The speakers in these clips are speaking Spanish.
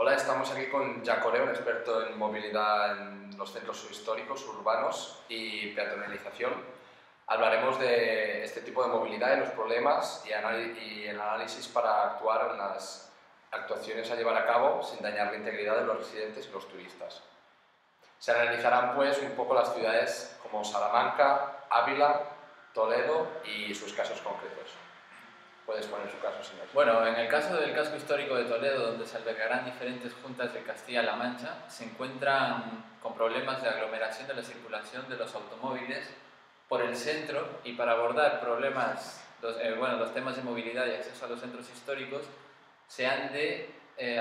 Hola, estamos aquí con Jacore, un experto en movilidad en los centros históricos, urbanos y peatonalización. Hablaremos de este tipo de movilidad y los problemas y el análisis para actuar en las actuaciones a llevar a cabo sin dañar la integridad de los residentes y los turistas. Se analizarán pues un poco las ciudades como Salamanca, Ávila, Toledo y sus casos concretos. Puedes poner su caso, señor. Bueno, en el caso del casco histórico de Toledo, donde se albergarán diferentes juntas de Castilla-La Mancha, se encuentran con problemas de aglomeración de la circulación de los automóviles por el centro, y para abordar problemas, los temas de movilidad y acceso a los centros históricos se han de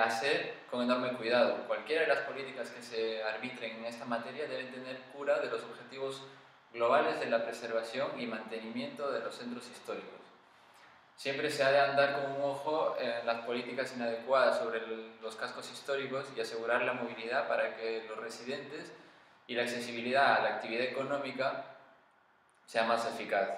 hacer con enorme cuidado. Cualquiera de las políticas que se arbitren en esta materia deben tener cura de los objetivos globales de la preservación y mantenimiento de los centros históricos. Siempre se ha de andar con un ojo en las políticas inadecuadas sobre los cascos históricos y asegurar la movilidad para que los residentes y la accesibilidad a la actividad económica sea más eficaz.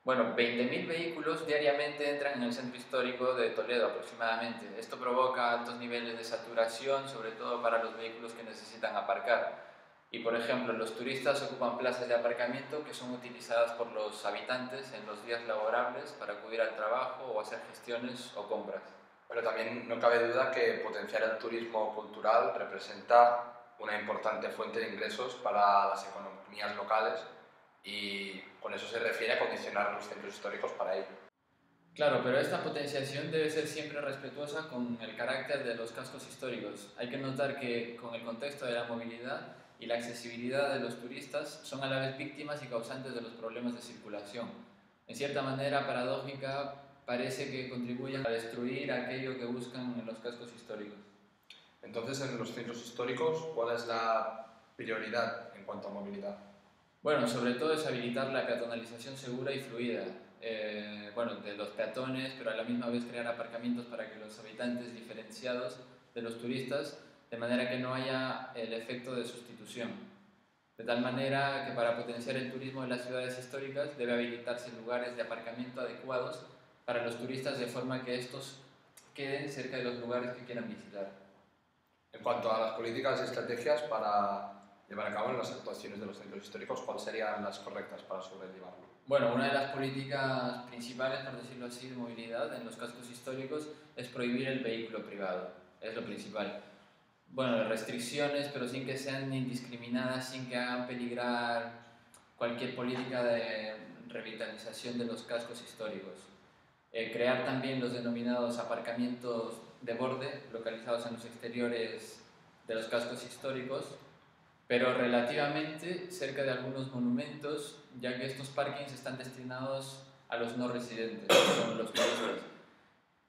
Bueno, 20.000 vehículos diariamente entran en el centro histórico de Toledo aproximadamente. Esto provoca altos niveles de saturación, sobre todo para los vehículos que necesitan aparcar. Y, por ejemplo, los turistas ocupan plazas de aparcamiento que son utilizadas por los habitantes en los días laborables para acudir al trabajo o hacer gestiones o compras. Pero también no cabe duda que potenciar el turismo cultural representa una importante fuente de ingresos para las economías locales y con eso se refiere a condicionar los centros históricos para ello. Claro, pero esta potenciación debe ser siempre respetuosa con el carácter de los cascos históricos. Hay que notar que, con el contexto de la movilidad y la accesibilidad de los turistas, son a la vez víctimas y causantes de los problemas de circulación. En cierta manera paradójica, parece que contribuyen a destruir aquello que buscan en los cascos históricos. Entonces, en los centros históricos, ¿cuál es la prioridad en cuanto a movilidad? Bueno, sobre todo es habilitar la peatonalización segura y fluida, de los peatones, pero a la misma vez crear aparcamientos para que los habitantes diferenciados de los turistas, de manera que no haya el efecto de sustitución. De tal manera que, para potenciar el turismo en las ciudades históricas, debe habilitarse lugares de aparcamiento adecuados para los turistas, de forma que estos queden cerca de los lugares que quieran visitar. En cuanto a las políticas y estrategias para llevar a cabo las actuaciones de los centros históricos, ¿cuáles serían las correctas para sobrellevarlo? Bueno, una de las políticas principales, por decirlo así, de movilidad en los cascos históricos es prohibir el vehículo privado. Es lo principal. Bueno, restricciones, pero sin que sean indiscriminadas, sin que hagan peligrar cualquier política de revitalización de los cascos históricos. Crear también los denominados aparcamientos de borde, localizados en los exteriores de los cascos históricos, pero relativamente cerca de algunos monumentos, ya que estos parkings están destinados a los no residentes, que son los turistas.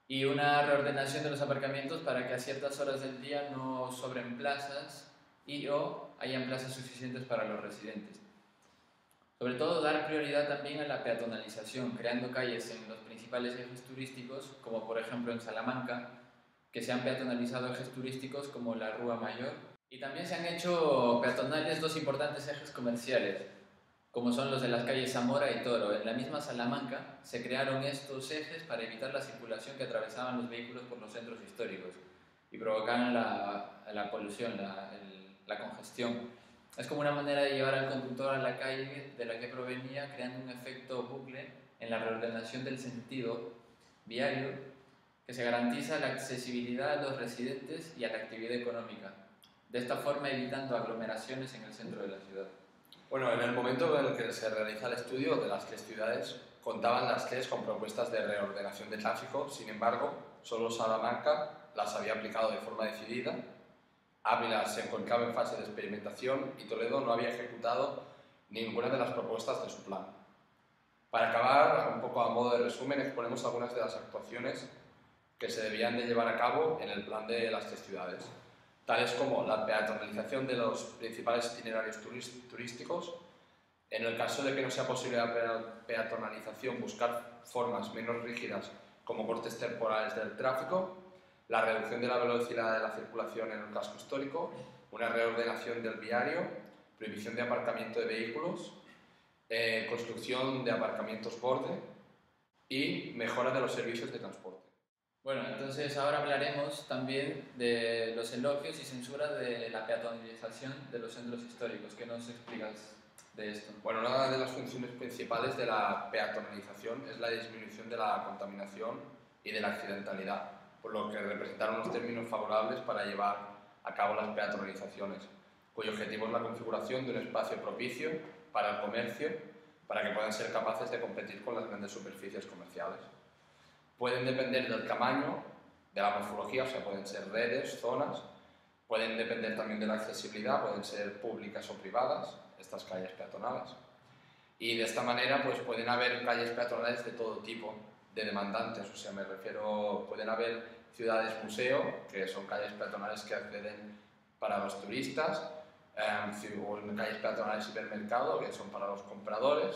Y una reordenación de los aparcamientos para que a ciertas horas del día no sobren plazas o hayan plazas suficientes para los residentes. Sobre todo, dar prioridad también a la peatonalización, creando calles en los principales ejes turísticos, como por ejemplo en Salamanca, que se han peatonalizado ejes turísticos como la Rúa Mayor. Y también se han hecho peatonales dos importantes ejes comerciales, como son los de las calles Zamora y Toro. En la misma Salamanca se crearon estos ejes para evitar la circulación que atravesaban los vehículos por los centros históricos y provocaban la polución, la congestión. Es como una manera de llevar al conductor a la calle de la que provenía, creando un efecto bucle en la reordenación del sentido viario que se garantiza la accesibilidad a los residentes y a la actividad económica, de esta forma evitando aglomeraciones en el centro de la ciudad. Bueno, en el momento en el que se realiza el estudio de las tres ciudades, contaban las tres con propuestas de reordenación de tráfico. Sin embargo, solo Salamanca las había aplicado de forma decidida, Ávila se encontraba en fase de experimentación y Toledo no había ejecutado ninguna de las propuestas de su plan. Para acabar, un poco a modo de resumen, exponemos algunas de las actuaciones que se debían de llevar a cabo en el plan de las tres ciudades, tales como la peatonalización de los principales itinerarios turísticos. En el caso de que no sea posible la peatonalización, buscar formas menos rígidas como cortes temporales del tráfico, la reducción de la velocidad de la circulación en el casco histórico, una reordenación del viario, prohibición de aparcamiento de vehículos, construcción de aparcamientos borde y mejora de los servicios de transporte. Bueno, entonces ahora hablaremos también de los elogios y censuras de la peatonalización de los centros históricos. ¿Qué nos explicas de esto? Bueno, una de las funciones principales de la peatonalización es la disminución de la contaminación y de la accidentalidad, por lo que representaron unos términos favorables para llevar a cabo las peatonalizaciones, cuyo objetivo es la configuración de un espacio propicio para el comercio, para que puedan ser capaces de competir con las grandes superficies comerciales. Pueden depender del tamaño, de la morfología, o sea, pueden ser redes, zonas, pueden depender también de la accesibilidad, pueden ser públicas o privadas, estas calles peatonales. Y de esta manera pues pueden haber calles peatonales de todo tipo de demandantes, o sea, me refiero, pueden haber ciudades museo, que son calles peatonales que acceden para los turistas, o calles peatonales supermercado, que son para los compradores,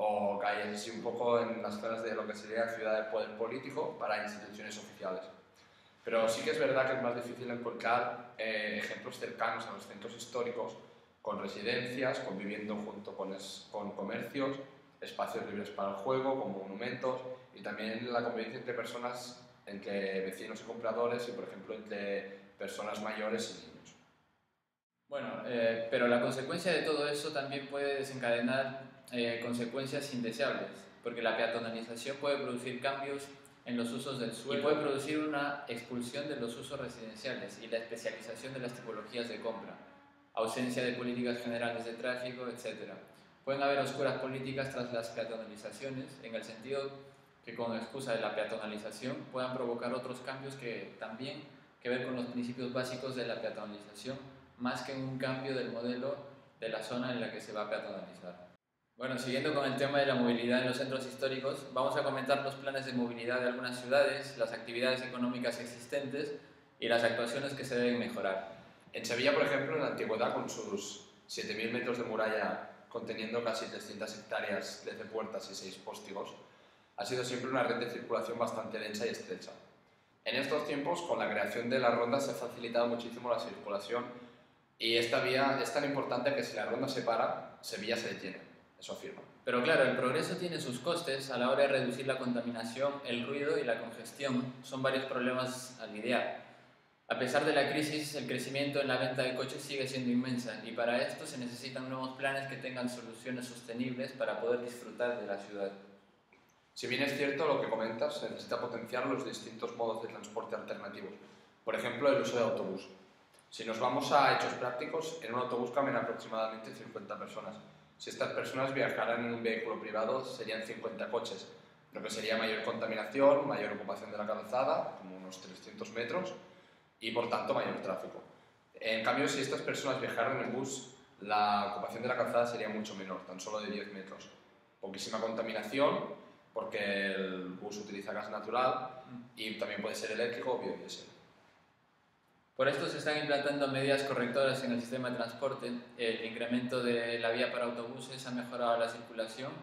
o calles así un poco en las zonas de lo que sería ciudad de poder político para instituciones oficiales. Pero sí que es verdad que es más difícil encontrar ejemplos cercanos a los centros históricos con residencias, conviviendo junto con comercios, espacios libres para el juego, con monumentos y también la convivencia entre personas, entre vecinos y compradores y, por ejemplo, entre personas mayores y niños. Bueno, pero la consecuencia de todo eso también puede desencadenar consecuencias indeseables, porque la peatonalización puede producir cambios en los usos del suelo y puede producir una expulsión de los usos residenciales y la especialización de las tipologías de compra, ausencia de políticas generales de tráfico, etc. Pueden haber oscuras políticas tras las peatonalizaciones, en el sentido que con excusa de la peatonalización puedan provocar otros cambios que también que ver con los principios básicos de la peatonalización, más que un cambio del modelo de la zona en la que se va a peatonalizar. Bueno, siguiendo con el tema de la movilidad en los centros históricos, vamos a comentar los planes de movilidad de algunas ciudades, las actividades económicas existentes y las actuaciones que se deben mejorar. En Sevilla, por ejemplo, en la antigüedad, con sus 7.000 metros de muralla conteniendo casi 300 hectáreas, 13 puertas y 6 póstigos, ha sido siempre una red de circulación bastante densa y estrecha. En estos tiempos, con la creación de la ronda, se ha facilitado muchísimo la circulación y esta vía es tan importante que si la ronda se para, Sevilla se detiene, eso afirma. Pero claro, el progreso tiene sus costes a la hora de reducir la contaminación, el ruido y la congestión. Son varios problemas a lidiar. A pesar de la crisis, el crecimiento en la venta de coches sigue siendo inmensa y para esto se necesitan nuevos planes que tengan soluciones sostenibles para poder disfrutar de la ciudad. Si bien es cierto lo que comentas, se necesita potenciar los distintos modos de transporte alternativos. Por ejemplo, el uso de autobús. Si nos vamos a hechos prácticos, en un autobús caben aproximadamente 50 personas. Si estas personas viajaran en un vehículo privado, serían 50 coches, lo que sería mayor contaminación, mayor ocupación de la calzada, como unos 300 metros, y por tanto mayor tráfico. En cambio, si estas personas viajaran en bus, la ocupación de la calzada sería mucho menor, tan solo de 10 metros. Poquísima contaminación, porque el bus utiliza gas natural y también puede ser eléctrico o biodiesel. Por esto se están implantando medidas correctoras en el sistema de transporte. El incremento de la vía para autobuses ha mejorado la circulación,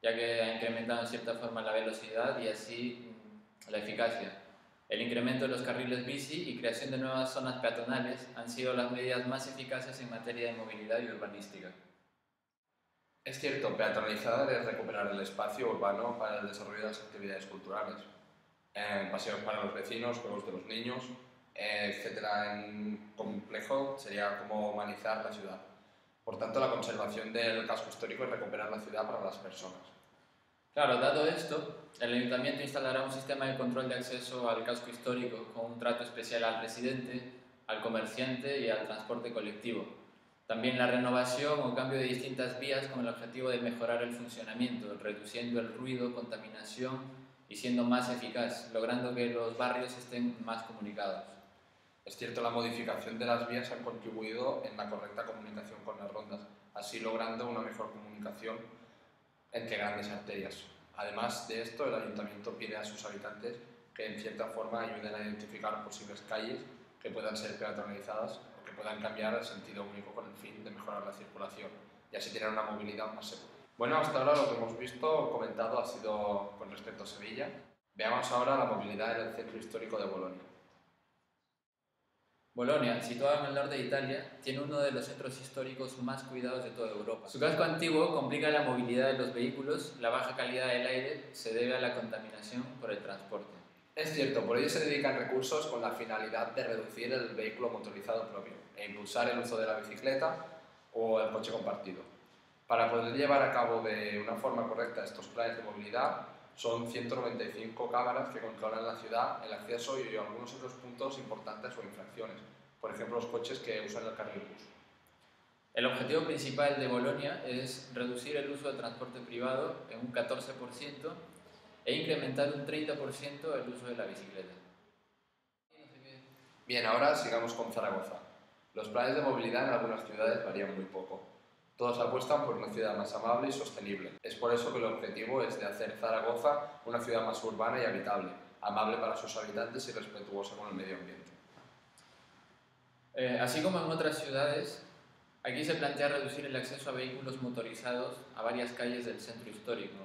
ya que ha incrementado en cierta forma la velocidad y así la eficacia. El incremento de los carriles bici y creación de nuevas zonas peatonales han sido las medidas más eficaces en materia de movilidad y urbanística. Es cierto, peatonalizar es recuperar el espacio urbano para el desarrollo de las actividades culturales, paseos para los vecinos, juegos de los niños, etcétera. En complejo sería como humanizar la ciudad. Por tanto, la conservación del casco histórico es recuperar la ciudad para las personas. Claro, dado esto, el Ayuntamiento instalará un sistema de control de acceso al casco histórico con un trato especial al residente, al comerciante y al transporte colectivo. También la renovación o cambio de distintas vías con el objetivo de mejorar el funcionamiento, reduciendo el ruido, contaminación y siendo más eficaz, logrando que los barrios estén más comunicados. Es cierto, la modificación de las vías ha contribuido en la correcta comunicación con las rondas, así logrando una mejor comunicación entre grandes arterias. Además de esto, el Ayuntamiento pide a sus habitantes que en cierta forma ayuden a identificar posibles calles que puedan ser peatonalizadas o que puedan cambiar el sentido único con el fin de mejorar la circulación y así tener una movilidad más segura. Bueno, hasta ahora lo que hemos visto, comentado, ha sido con respecto a Sevilla. Veamos ahora la movilidad en el centro histórico de Bolonia. Bolonia, situada en el norte de Italia, tiene uno de los centros históricos más cuidados de toda Europa. Su casco antiguo complica la movilidad de los vehículos, la baja calidad del aire se debe a la contaminación por el transporte. Es cierto, por ello se dedican recursos con la finalidad de reducir el vehículo motorizado propio e impulsar el uso de la bicicleta o el coche compartido. Para poder llevar a cabo de una forma correcta estos planes de movilidad, son 195 cámaras que controlan la ciudad, el acceso y algunos otros puntos importantes o infracciones, por ejemplo los coches que usan el carril bus. El objetivo principal de Bolonia es reducir el uso del transporte privado en un 14% e incrementar un 30% el uso de la bicicleta. Bien, ahora sigamos con Zaragoza. Los planes de movilidad en algunas ciudades varían muy poco. Todos apuestan por una ciudad más amable y sostenible. Es por eso que el objetivo es de hacer Zaragoza una ciudad más urbana y habitable, amable para sus habitantes y respetuosa con el medio ambiente. Así como en otras ciudades, aquí se plantea reducir el acceso a vehículos motorizados a varias calles del centro histórico,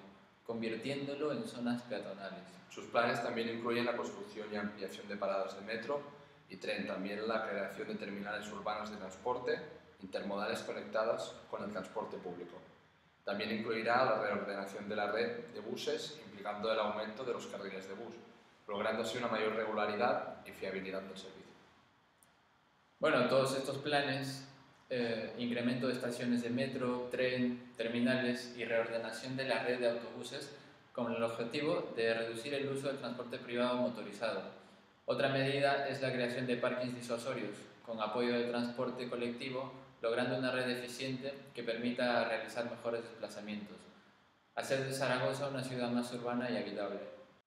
convirtiéndolo en zonas peatonales. Sus planes también incluyen la construcción y ampliación de paradas de metro y tren, también la creación de terminales urbanas de transporte intermodales conectadas con el transporte público. También incluirá la reordenación de la red de buses, implicando el aumento de los carriles de bus, logrando así una mayor regularidad y fiabilidad del servicio. Bueno, todos estos planes, incremento de estaciones de metro, tren, terminales y reordenación de la red de autobuses con el objetivo de reducir el uso del transporte privado motorizado. Otra medida es la creación de parkings disuasorios con apoyo del transporte colectivo, logrando una red eficiente que permita realizar mejores desplazamientos. Hacer de Zaragoza una ciudad más urbana y habitable.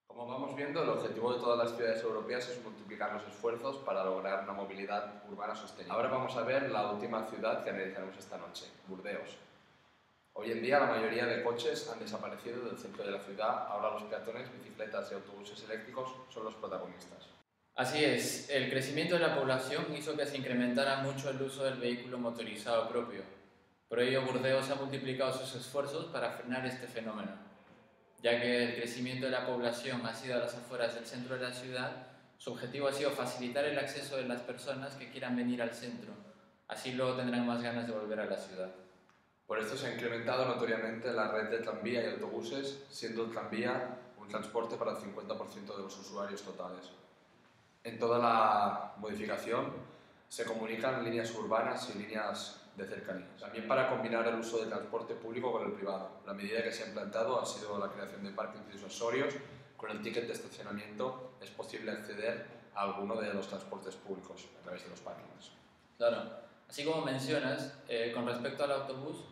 Como vamos viendo, el objetivo de todas las ciudades europeas es multiplicar los esfuerzos para lograr una movilidad urbana sostenible. Ahora vamos a ver la última ciudad que analizaremos esta noche, Burdeos. Hoy en día la mayoría de coches han desaparecido del centro de la ciudad, ahora los peatones, bicicletas y autobuses eléctricos son los protagonistas. Así es, el crecimiento de la población hizo que se incrementara mucho el uso del vehículo motorizado propio. Por ello, Burdeos ha multiplicado sus esfuerzos para frenar este fenómeno, ya que el crecimiento de la población ha sido a las afueras del centro de la ciudad. Su objetivo ha sido facilitar el acceso de las personas que quieran venir al centro, así luego tendrán más ganas de volver a la ciudad. Por esto se ha incrementado notoriamente la red de tranvía y autobuses, siendo el tranvía un transporte para el 50% de los usuarios totales. En toda la modificación se comunican líneas urbanas y líneas de cercanías. También para combinar el uso del transporte público con el privado. La medida que se ha implantado ha sido la creación de parkings disuasorios. Con el ticket de estacionamiento es posible acceder a alguno de los transportes públicos a través de los parkings. Claro, así como mencionas, con respecto al autobús,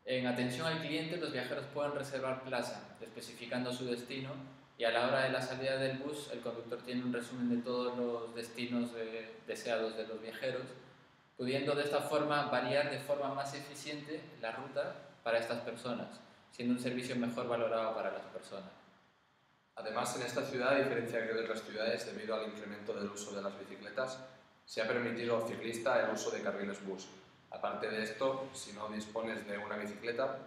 en atención al cliente los viajeros pueden reservar plaza, especificando su destino, y a la hora de la salida del bus el conductor tiene un resumen de todos los destinos deseados de los viajeros, pudiendo de esta forma variar de forma más eficiente la ruta para estas personas, siendo un servicio mejor valorado para las personas. Además, en esta ciudad, a diferencia de otras ciudades, debido al incremento del uso de las bicicletas, se ha permitido al ciclista el uso de carriles bus. Aparte de esto, si no dispones de una bicicleta,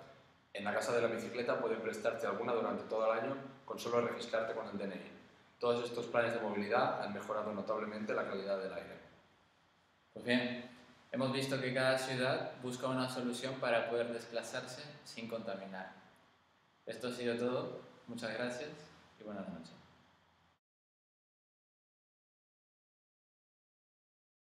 en la casa de la bicicleta pueden prestarte alguna durante todo el año con solo registrarte con el DNI. Todos estos planes de movilidad han mejorado notablemente la calidad del aire. Pues bien, hemos visto que cada ciudad busca una solución para poder desplazarse sin contaminar. Esto ha sido todo. Muchas gracias y buenas noches.